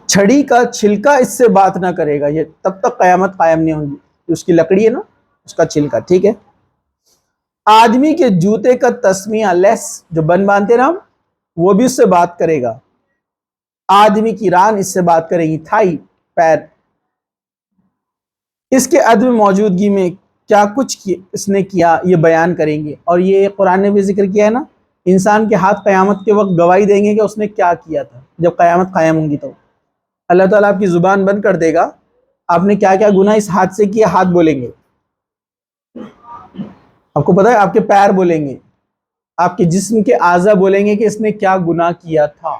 چھڑی کا چھلکا اس سے بات نہ کرے گا، یہ تب تک قیامت قائم نہیں ہوگی۔ اس کی لکڑی ہے نا، اس کا چھلکا، ٹھیک ہے۔ آدمی کے جوتے کا تسمیہ، لیس جو بن باندھتے نا، وہ بھی اس سے بات کرے گا۔ آدمی کی ران اس سے بات کرے گی، تھائی، پیر۔ اس کے عدم موجودگی میں کیا کچھ اس نے کیا یہ بیان کریں گے، اور یہ قرآن نے بھی ذکر کیا ہے نا، انسان کے ہاتھ قیامت کے وقت گواہی دیں گے کہ اس نے کیا کیا تھا جب قیامت قائم ہوں گی۔ تو اللہ تعالیٰ آپ کی زبان بند کر دے گا، آپ نے کیا کیا گناہ اس ہاتھ سے کیا، ہاتھ بولیں گے۔ آپ کو پتا ہے آپ کے پیر بولیں گے، آپ کے جسم کے اعضاء بولیں گے کہ اس نے کیا گناہ کیا تھا۔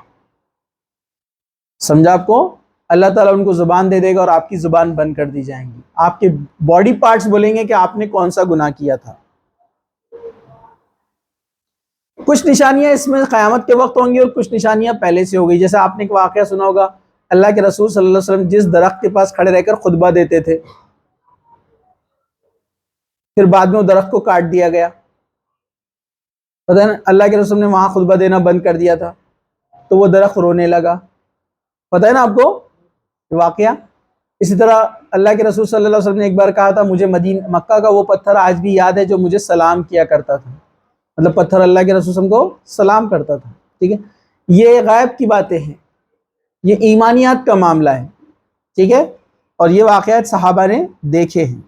سمجھا آپ کو؟ اللہ تعالیٰ ان کو زبان دے دے گا اور آپ کی زبان بند کر دی جائیں گی۔ آپ کے باڈی پارٹس بولیں گے کہ آپ نے کون سا گناہ کیا تھا۔ کچھ نشانیاں اس میں قیامت کے وقت ہوں گی اور کچھ نشانیاں پہلے سے ہو گئی۔ جیسے آپ نے ایک واقعہ سنا ہوگا، اللہ کے رسول صلی اللہ علیہ وسلم جس درخت کے پاس کھڑے رہ کر خطبہ دیتے تھے، پھر بعد میں وہ درخت کو کاٹ دیا گیا، پتہ ہے نا، اللہ کے رسول نے وہاں خطبہ دینا بند کر دیا تھا تو وہ درخت رونے لگا، پتہ ہے نا آپ کو واقعہ۔ اسی طرح اللہ کے رسول صلی اللہ علیہ وسلم نے ایک بار کہا تھا مجھے مکہ کا وہ پتھر آج بھی یاد ہے جو مجھے سلام کیا کرتا تھا، مطلب پتھر اللہ کے رسول صلی اللہ علیہ وسلم کو سلام کرتا تھا، ٹھیک ہے۔ یہ غیب کی باتیں ہیں، یہ ایمانیات کا معاملہ ہے، ٹھیک ہے، اور یہ واقعات صحابہ نے دیکھے ہیں۔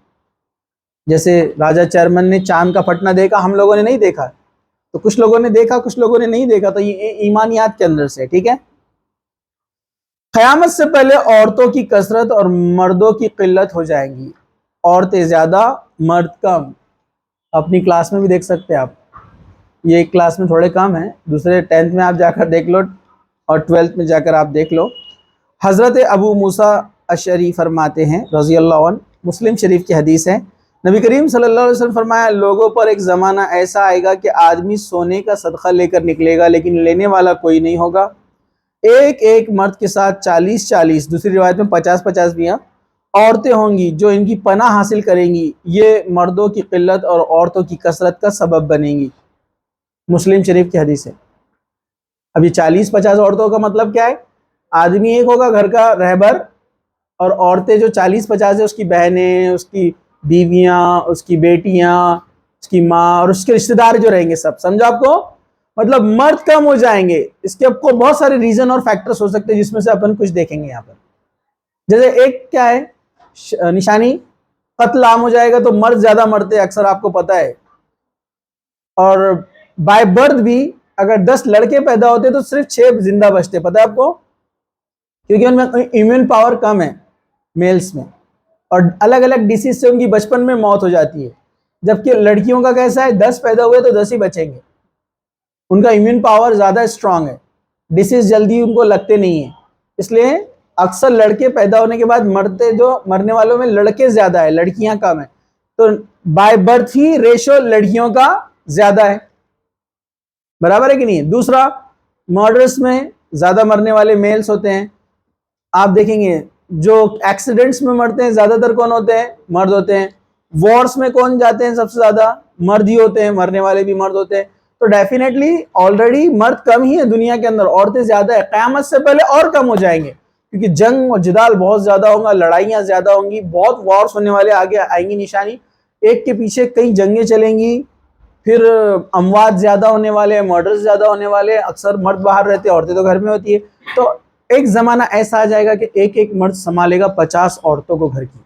جیسے راجہ چیئرمین نے چاند کا پھٹنا دیکھا، ہم لوگوں نے نہیں دیکھا، تو کچھ لوگوں نے دیکھا کچھ لوگوں نے نہیں دیکھا، تو یہ ایمانیات کے اندر سے، ٹھیک ہے۔ قیامت سے پہلے عورتوں کی کثرت اور مردوں کی قلت ہو جائیں گی، عورتیں زیادہ مرد کم۔ اپنی کلاس میں بھی دیکھ سکتے ہیں آپ، یہ ایک کلاس میں تھوڑے کم ہیں، دوسرے 10th میں آپ جا کر دیکھ لو اور 12th میں جا کر آپ دیکھ لو۔ حضرت ابو موسیٰ اشعری فرماتے ہیں رضی اللہ عنہ، مسلم شریف کی حدیث ہے، نبی کریم صلی اللہ علیہ وسلم فرمایا لوگوں پر ایک زمانہ ایسا آئے گا کہ آدمی سونے کا صدقہ لے کر نکلے گا لیکن لینے والا کوئی نہیں ہوگا، ایک ایک مرد کے ساتھ 40 دوسری روایت میں 50 بھی عورتیں ہوں گی جو ان کی پناہ حاصل کریں گی، یہ مردوں کی قلت اور عورتوں کی کثرت کا سبب بنیں گی۔ مسلم شریف کی حدیث ہے۔ اب یہ 40-50 عورتوں کا مطلب کیا ہے؟ آدمی ایک ہوگا گھر کا رہبر، اور عورتیں جو 40-50 ہے اس کی بہنیں، اس کی بیویاں، اس کی بیٹیاں، اس کی ماں اور اس کے رشتہ دار جو رہیں گے سب، سمجھا آپ کو؟ مطلب مرد کم ہو جائیں گے۔ اس کے آپ کو بہت سارے ریزن اور فیکٹرز ہو سکتے ہیں جس میں سے اپن کچھ دیکھیں گے یہاں پر۔ جیسے ایک کیا ہے نشانی، قتل عام ہو جائے گا تو مرد زیادہ مرتے ہیں اکثر، آپ کو پتہ ہے، اور بائی برتھ بھی اگر 10 لڑکے پیدا ہوتے تو صرف 6 زندہ بچتے، پتہ ہے آپ کو، کیونکہ ان میں امیون پاور کم ہے میلز میں، اور الگ الگ ڈیسیز سے ان کی بچپن میں موت ہو جاتی ہے، جبکہ لڑکیوں کا کیسا ہے 10 پیدا ہوئے تو 10 ہی بچیں گے، ان کا امیون پاور زیادہ اسٹرانگ ہے، ڈیسیز جلدی ان کو لگتے نہیں ہیں، اس لیے اکثر لڑکے پیدا ہونے کے بعد مرنے والوں میں لڑکے زیادہ ہیں، لڑکیاں کم ہیں، تو بائی برتھ ہی ریشو لڑکیوں کا زیادہ ہے، برابر ہے کہ نہیں؟ دوسرا، مرڈرز میں زیادہ مرنے والے میلز ہوتے ہیں، آپ دیکھیں گے جو ایکسیڈنٹس میں مرتے ہیں زیادہ تر کون ہوتے ہیں؟ مرد ہوتے ہیں۔ وارز میں کون جاتے ہیں سب سے زیادہ؟ مرد ہی ہوتے ہیں، مرنے والے بھی مرد ہوتے ہیں، تو ڈیفینیٹلی آلریڈی مرد کم ہی ہے دنیا کے اندر، عورتیں زیادہ ہے، قیامت سے پہلے اور کم ہو جائیں گے، کیونکہ جنگ اور جدال بہت زیادہ ہوگا، لڑائیاں زیادہ ہوں گی، بہت وارز ہونے والے آگے آئیں گی، نشانی ایک کے پیچھے کئی جنگیں چلیں گی، پھر اموات زیادہ ہونے والے ہیں، مرڈرز زیادہ ہونے والے ہیں، اکثر مرد باہر رہتے ہیں، عورتیں تو گھر میں ہوتی ہے، تو ایک زمانہ ایسا آ جائے گا کہ ایک ایک مرد سنبھالے گا 50 عورتوں کو گھر کی،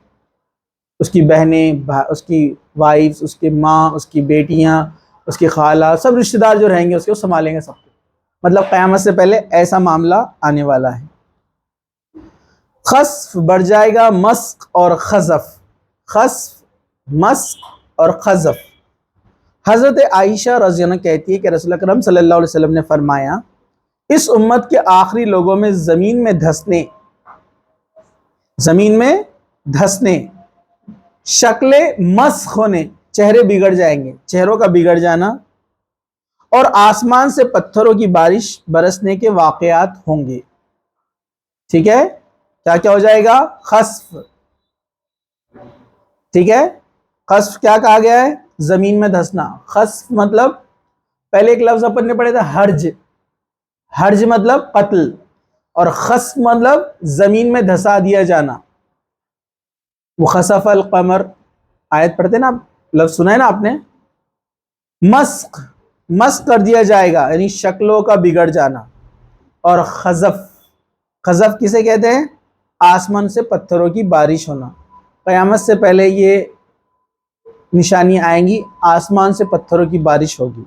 اس کی بہنیں، اس کی وائفز، اس کی ماں، اس کی بیٹیاں، اس کی خالہ، سب رشتہ دار جو رہیں گے اس کو سنبھالیں گے سب کو. مطلب قیامت سے پہلے ایسا معاملہ آنے والا ہے. خسف بڑھ جائے گا، مسق اور خزف. خسف، مسق اور خزف. حضرت عائشہ رضی اللہ عنہ کہتی ہے کہ رسول اکرم صلی اللہ علیہ وسلم نے فرمایا اس امت کے آخری لوگوں میں زمین میں دھسنے، شکلیں مسخ ہونے، چہرے بگڑ جائیں گے، چہروں کا بگڑ جانا، اور آسمان سے پتھروں کی بارش برسنے کے واقعات ہوں گے. ٹھیک ہے، کیا کیا ہو جائے گا؟ خسف. ٹھیک ہے، خسف کیا کہا گیا ہے؟ زمین میں دھسنا. خسف مطلب پہلے ایک لفظ اپن نے پڑھے تھا حرج. حرج مطلب قتل، اور خسف مطلب زمین میں دھسا دیا جانا. وخسف القمر، آیت پڑھتے نا، لفظ سنا ہے نا آپ نے. مسخ، مسخ کر دیا جائے گا یعنی شکلوں کا بگڑ جانا. اور خزف، خزف کسے کہتے ہیں؟ آسمان سے پتھروں کی بارش ہونا. قیامت سے پہلے یہ نشانی آئیں گی، آسمان سے پتھروں کی بارش ہوگی.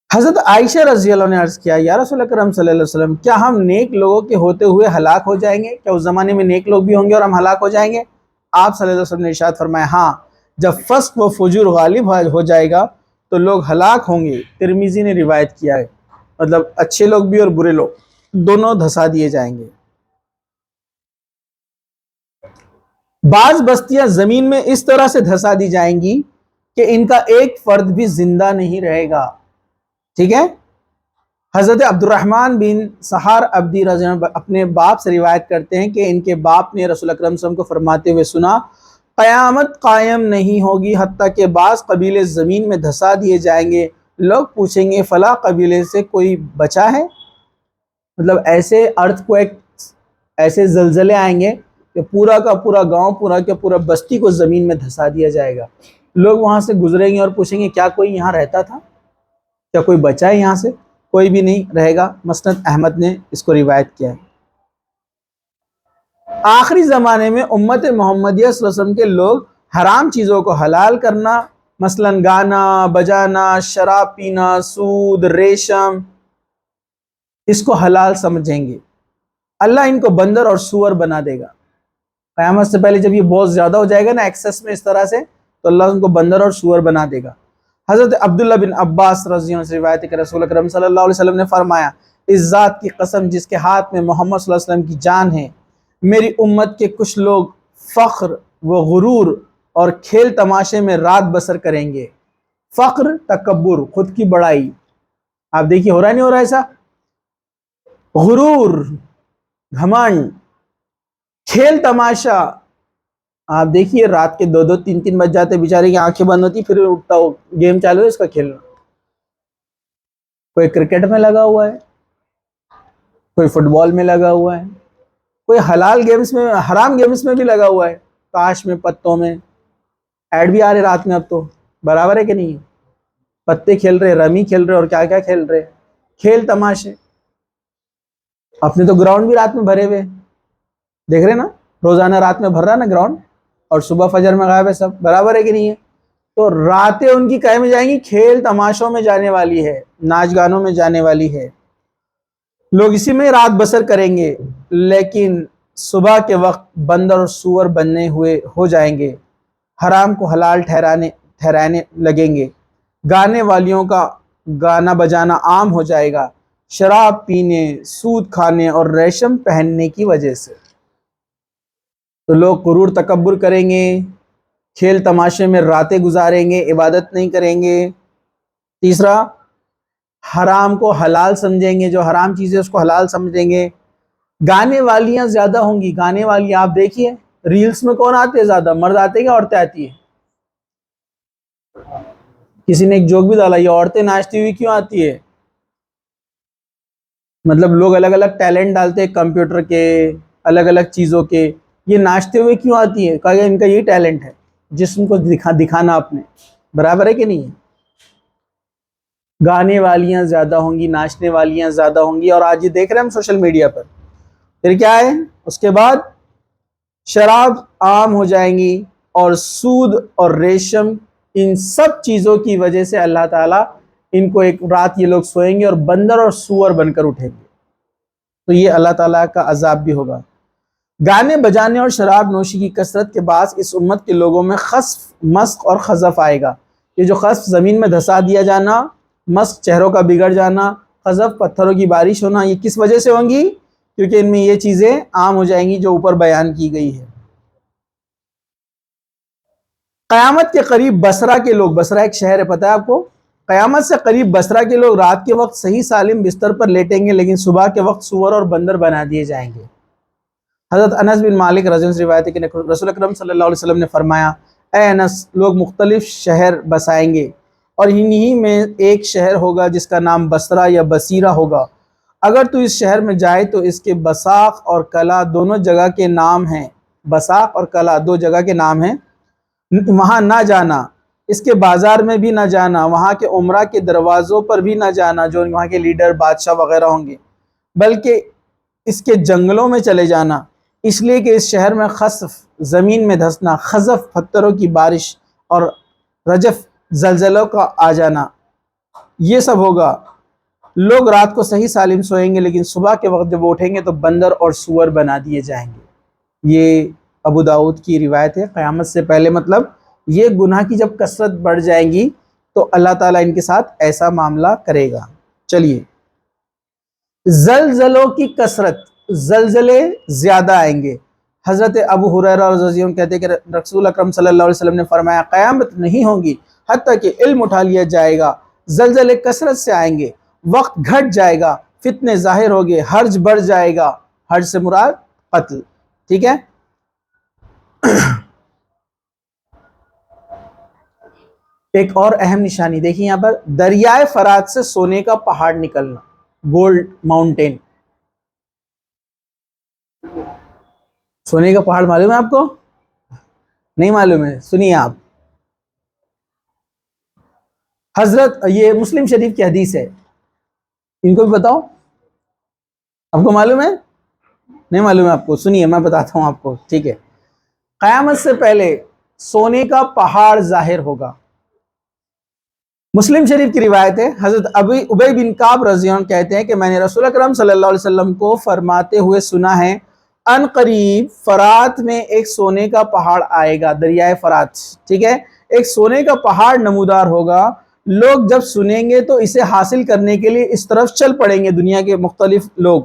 حضرت عائشہ رضی اللہ عنہ نے عرض کیا یا رسول اکرم صلی اللہ علیہ وسلم کیا ہم نیک لوگوں کے ہوتے ہوئے ہلاک ہو جائیں گے؟ کیا اس زمانے میں نیک لوگ بھی ہوں گے اور ہم ہلاک ہو جائیں گے؟ آپ صلی اللہ علیہ وسلم نے ارشاد فرمایا ہاں، جب فسق و فجور غالب ہو جائے گا تو لوگ ہلاک ہوں گے. ترمذی نے روایت کیا ہے، مطلب اچھے لوگ بھی اور برے لوگ دونوں دھسا دیے جائیں گے. بعض بستیاں زمین میں اس طرح سے دھسا دی جائیں گی کہ ان کا ایک فرد بھی زندہ نہیں رہے گا. ٹھیک ہے. حضرت عبد الرحمن بن سحار عبدی رضی اللہ عنہ اپنے باپ سے روایت کرتے ہیں کہ ان کے باپ نے رسول اکرم صلی اللہ علیہ وسلم کو فرماتے ہوئے سنا قیامت قائم نہیں ہوگی حتیٰ کہ بعض قبیلے زمین میں دھسا دیے جائیں گے. لوگ پوچھیں گے فلاں قبیلے سے کوئی بچا ہے؟ مطلب ایسے ارتھ کو ایسے زلزلے آئیں گے کہ پورا کا پورا گاؤں، پورا کا پورا بستی کو زمین میں دھسا دیا جائے گا. لوگ وہاں سے گزریں گے اور پوچھیں گے کیا کوئی یہاں رہتا تھا؟ کیا کوئی بچا ہے یہاں سے؟ کوئی بھی نہیں رہے گا. مسند احمد نے اس کو روایت کیا ہے. آخری زمانے میں امت محمدیہ صلی اللہ علیہ وسلم کے لوگ حرام چیزوں کو حلال کرنا، مثلا گانا بجانا، شراب پینا، سود، ریشم، اس کو حلال سمجھیں گے. اللہ ان کو بندر اور سور بنا دے گا. قیامت سے پہلے جب یہ بہت زیادہ ہو جائے گا نا ایکسس میں اس طرح سے، تو اللہ ان کو بندر اور سور بنا دے گا. حضرت عبداللہ بن عباس رضی اللہ عنہ سے روایت ہے کہ رسول اکرم صلی اللہ علیہ وسلم نے فرمایا اس ذات کی قسم جس کے ہاتھ میں محمد صلی اللہ علیہ وسلم کی جان ہے، میری امت کے کچھ لوگ فخر و غرور اور کھیل تماشے میں رات بسر کریں گے. فخر، تکبر، خود کی بڑائی. آپ دیکھیے ہو رہا نہیں ہو رہا ایسا؟ غرور، گھمنڈ، کھیل تماشا. آپ دیکھیے رات کے 2-2 3-3 بج جاتے، بیچارے کی آنکھیں بند ہوتی، پھر اٹھتا ہو گیم چالو ہے اس کا کھیلنا. کوئی کرکٹ میں لگا ہوا ہے، کوئی فٹ بال میں لگا ہوا ہے، کوئی حلال گیمز میں، حرام گیمز میں بھی لگا ہوا ہے، تاش میں، پتوں میں. ایڈ بھی آ رہے رات میں اب تو، برابر ہے کہ نہیں؟ پتے کھیل رہے، رمی کھیل رہے، اور کیا کیا کھیل رہے، کھیل تماشے. اپنے تو گراؤنڈ بھی رات میں بھرے ہوئے دیکھ رہے نا، روزانہ رات میں بھر رہا نا گراؤنڈ، اور صبح فجر میں غائب ہے سب، برابر ہے کہ نہیں ہے؟ تو راتیں ان کی کہیں میں جائیں گی؟ کھیل تماشوں میں جانے والی ہے، ناچ گانوں میں جانے والی ہے. لوگ اسی میں رات بسر کریں گے، لیکن صبح کے وقت بندر اور سور بننے ہوئے ہو جائیں گے. حرام کو حلال ٹھہرانے لگیں گے. گانے والیوں کا گانا بجانا عام ہو جائے گا، شراب پینے، سود کھانے اور ریشم پہننے کی وجہ سے. تو لوگ غرور تکبر کریں گے، کھیل تماشے میں راتیں گزاریں گے، عبادت نہیں کریں گے. تیسرا، حرام کو حلال سمجھیں گے، جو حرام چیزیں اس کو حلال سمجھیں گے. گانے والیاں زیادہ ہوں گی. گانے والی آپ دیکھیے ریلز میں کون آتے ہیں زیادہ، مرد آتے ہیں یا عورتیں آتی ہیں؟ کسی نے ایک جوک بھی ڈالا، یہ عورتیں ناچتی ہوئی کیوں آتی ہے؟ مطلب لوگ الگ الگ ٹیلنٹ ڈالتے ہیں، کمپیوٹر کے، الگ الگ چیزوں کے، یہ ناچتے ہوئے کیوں آتی ہے؟ کہا کہ ان کا یہ ٹیلنٹ ہے، جسم کو دکھانا اپنے. برابر ہے کہ نہیں ہے؟ گانے والیاں زیادہ ہوں گی، ناچنے والیاں زیادہ ہوں گی، اور آج یہ دیکھ رہے ہیں ہم سوشل میڈیا پر. پھر کیا ہے اس کے بعد؟ شراب عام ہو جائیں گی، اور سود اور ریشم، ان سب چیزوں کی وجہ سے اللہ تعالیٰ ان کو ایک رات یہ لوگ سوئیں گے اور بندر اور سور بن کر اٹھیں گے. تو یہ اللہ تعالیٰ کا عذاب بھی ہوگا. گانے بجانے اور شراب نوشی کی کثرت کے باعث اس امت کے لوگوں میں خسف، مسخ اور خزف آئے گا. یہ جو خسف زمین میں دھسا دیا جانا، مسخ چہروں کا بگڑ جانا، خزف پتھروں کی بارش ہونا، یہ کس وجہ سے ہوں گی؟ کیونکہ ان میں یہ چیزیں عام ہو جائیں گی جو اوپر بیان کی گئی ہے. قیامت کے قریب بصرہ کے لوگ، بصرہ ایک شہر ہے پتہ ہے آپ کو، قیامت سے قریب بصرہ کے لوگ رات کے وقت صحیح سالم بستر پر لیٹیں گے، لیکن صبح کے وقت سور اور بندر بنا دیے جائیں گے. حضرت انس بن مالک رضی اللہ عنہ سے روایت ہے کہ رسول اکرم صلی اللہ علیہ وسلم نے فرمایا، اے انس، لوگ مختلف شہر بسائیں گے اور انہی میں ایک شہر ہوگا جس کا نام بصرہ یا بصیرہ ہوگا. اگر تو اس شہر میں جائے تو اس کے بساق اور کلا دونوں جگہ کے نام ہیں، بساق اور کلا دو جگہ کے نام ہیں، وہاں نہ جانا. اس کے بازار میں بھی نہ جانا، وہاں کے عمرہ کے دروازوں پر بھی نہ جانا جو وہاں کے لیڈر بادشاہ وغیرہ ہوں گے، بلکہ اس کے جنگلوں میں چلے جانا، اس لیے کہ اس شہر میں خسف زمین میں دھسنا، خزف پتھروں کی بارش، اور رجف زلزلوں کا آ جانا، یہ سب ہوگا. لوگ رات کو صحیح سالم سوئیں گے، لیکن صبح کے وقت جب وہ اٹھیں گے تو بندر اور سور بنا دیے جائیں گے. یہ ابو داؤد کی روایت ہے. قیامت سے پہلے مطلب یہ گناہ کی جب کثرت بڑھ جائیں گی تو اللہ تعالیٰ ان کے ساتھ ایسا معاملہ کرے گا. چلیے، زلزلوں کی کثرت، زلزلے زیادہ آئیں گے. حضرت ابو ہریرہ رضی اللہ عنہ کہتے ہیں کہ رسول اکرم صلی اللہ علیہ وسلم نے فرمایا، قیامت نہیں ہوگی حتیٰ کہ علم اٹھا لیا جائے گا، زلزلے کثرت سے آئیں گے، وقت گھٹ جائے گا، فتنے ظاہر ہوگے، حرج بڑھ جائے گا. حرج سے مراد قتل. ٹھیک ہے. ایک اور اہم نشانی دیکھیں یہاں پر، دریائے فرات سے سونے کا پہاڑ نکلنا، گولڈ ماؤنٹین. سونے کا پہاڑ معلوم ہے آپ کو؟ نہیں معلوم ہے؟ سنیے آپ، حضرت یہ مسلم شریف کی حدیث ہے، ان کو بھی بتاؤ. آپ کو معلوم ہے؟ نہیں معلوم ہے آپ کو؟ سنیے میں بتاتا ہوں آپ کو. ٹھیک ہے. قیامت سے پہلے سونے کا پہاڑ ظاہر ہوگا. مسلم شریف کی روایت ہے، حضرت ابی بن کعب رضی اللہ عنہ کہتے ہیں کہ میں نے رسول اکرم صلی اللہ علیہ وسلم کو فرماتے ہوئے سنا ہے، ان قریب فرات میں ایک سونے کا پہاڑ آئے گا، دریائے فرات. ٹھیک ہے. ایک سونے کا پہاڑ نمودار ہوگا. لوگ جب سنیں گے تو اسے حاصل کرنے کے لیے اس طرف چل پڑیں گے، دنیا کے مختلف لوگ.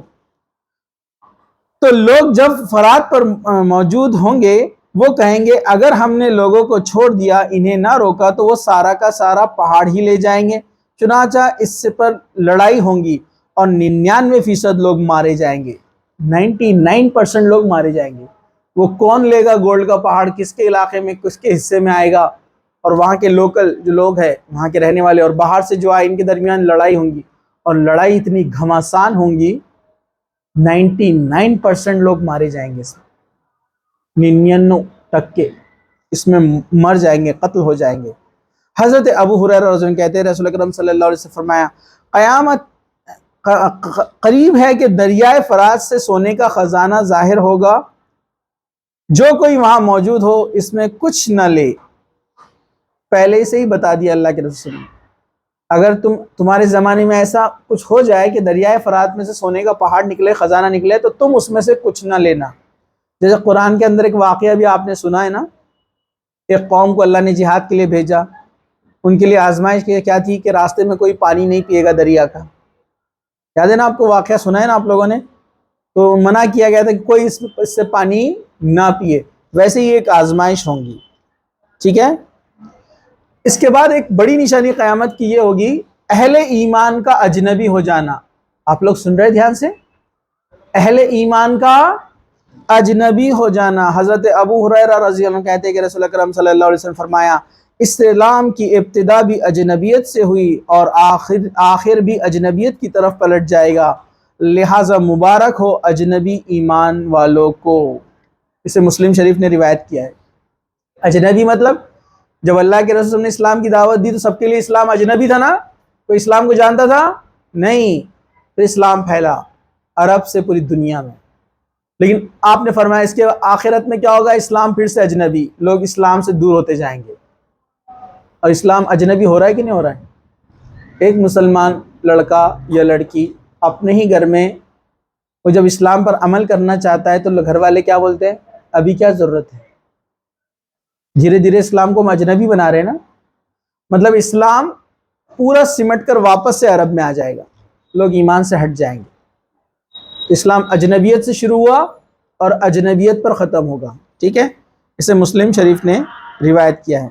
تو لوگ جب فرات پر موجود ہوں گے وہ کہیں گے، اگر ہم نے لوگوں کو چھوڑ دیا، انہیں نہ روکا، تو وہ سارا کا سارا پہاڑ ہی لے جائیں گے. چنانچہ اس پر لڑائی ہوں گی اور 99% لوگ مارے جائیں گے. 99% لوگ مارے جائیں گے. وہ کون لے گا گولڈ کا پہاڑ؟ کس کے علاقے میں، کس کے حصے میں آئے گا؟ اور وہاں کے لوکل جو لوگ ہیں، وہاں کے رہنے والے اور باہر سے جو آئے، ان کے درمیان لڑائی ہوں گی، اور لڑائی اتنی گھماسان ہوں گی، 99% لوگ مارے جائیں گے. 99% اس میں مر جائیں گے، قتل ہو جائیں گے. حضرت ابو ہریرہ رضی اللہ عنہ کہتے ہیں رسول اکرم صلی اللہ علیہ وسلم فرمایا، قیامت قریب ہے کہ دریائے فرات سے سونے کا خزانہ ظاہر ہوگا، جو کوئی وہاں موجود ہو اس میں کچھ نہ لے. پہلے سے ہی بتا دیا اللہ کے رسول نے، اگر تمہارے زمانے میں ایسا کچھ ہو جائے کہ دریائے فرات میں سے سونے کا پہاڑ نکلے، خزانہ نکلے، تو تم اس میں سے کچھ نہ لینا. جیسے قرآن کے اندر ایک واقعہ بھی آپ نے سنا ہے نا، ایک قوم کو اللہ نے جہاد کے لیے بھیجا، ان کے لیے آزمائش کیا تھی کہ راستے میں کوئی پانی نہیں پیے گا دریا کا. یاد ہے نا آپ کو؟ واقعہ سنا ہے نا آپ لوگوں نے؟ تو منع کیا گیا تھا کہ کوئی اس سے پانی نہ پیے. ویسے ہی ایک آزمائش ہوں گی. ٹھیک ہے. اس کے بعد ایک بڑی نشانی قیامت کی یہ ہوگی، اہل ایمان کا اجنبی ہو جانا. آپ لوگ سن رہے دھیان سے؟ اہل ایمان کا اجنبی ہو جانا. حضرت ابو ہریرہ رضی اللہ عنہ کہتے ہیں کہ رسول اکرم صلی اللہ علیہ وسلم فرمایا، اسلام کی ابتدا بھی اجنبیت سے ہوئی اور آخر بھی اجنبیت کی طرف پلٹ جائے گا، لہٰذا مبارک ہو اجنبی ایمان والوں کو. اسے مسلم شریف نے روایت کیا ہے. اجنبی مطلب جب اللہ کے رسول نے اسلام کی دعوت دی تو سب کے لیے اسلام اجنبی تھا نا، کوئی اسلام کو جانتا تھا؟ نہیں. پھر اسلام پھیلا عرب سے پوری دنیا میں. لیکن آپ نے فرمایا اس کے آخرت میں کیا ہوگا؟ اسلام پھر سے اجنبی، لوگ اسلام سے دور ہوتے جائیں گے. اور اسلام اجنبی ہو رہا ہے کہ نہیں ہو رہا ہے؟ ایک مسلمان لڑکا یا لڑکی اپنے ہی گھر میں وہ جب اسلام پر عمل کرنا چاہتا ہے تو گھر والے کیا بولتے ہیں؟ ابھی کیا ضرورت ہے؟ دھیرے دھیرے اسلام کو ہم اجنبی بنا رہے ہیں نا. مطلب اسلام پورا سمٹ کر واپس سے عرب میں آ جائے گا، لوگ ایمان سے ہٹ جائیں گے. اسلام اجنبیت سے شروع ہوا اور اجنبیت پر ختم ہوگا. ٹھیک ہے، اسے مسلم شریف نے روایت کیا ہے.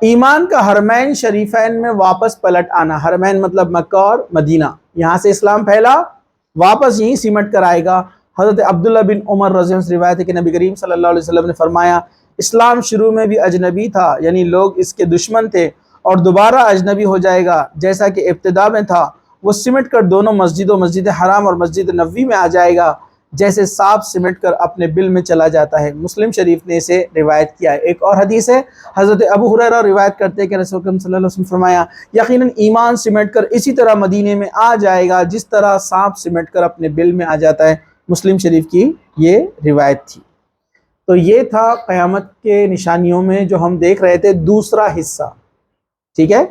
ایمان کا حرمین شریفین میں واپس پلٹ آنا. حرمین مطلب مکہ اور مدینہ. یہاں سے اسلام پھیلا، واپس یہیں سمٹ کر آئے گا. حضرت عبداللہ بن عمر رضی اللہ عنہ سے روایت ہے کہ نبی کریم صلی اللہ علیہ وسلم نے فرمایا اسلام شروع میں بھی اجنبی تھا، یعنی لوگ اس کے دشمن تھے، اور دوبارہ اجنبی ہو جائے گا جیسا کہ ابتدا میں تھا. وہ سمٹ کر دونوں مسجدوں، مسجد حرام اور مسجد نبوی میں آ جائے گا جیسے سانپ سمٹ کر اپنے بل میں چلا جاتا ہے. مسلم شریف نے اسے روایت کیا ہے. ایک اور حدیث ہے، حضرت ابو ہریرہ روایت کرتے ہیں کہ رسول اکرم صلی اللہ علیہ وسلم فرمایا یقیناً ایمان سمٹ کر اسی طرح مدینے میں آ جائے گا جس طرح سانپ سمٹ کر اپنے بل میں آ جاتا ہے. مسلم شریف کی یہ روایت تھی. تو یہ تھا قیامت کے نشانیوں میں جو ہم دیکھ رہے تھے دوسرا حصہ. ٹھیک ہے.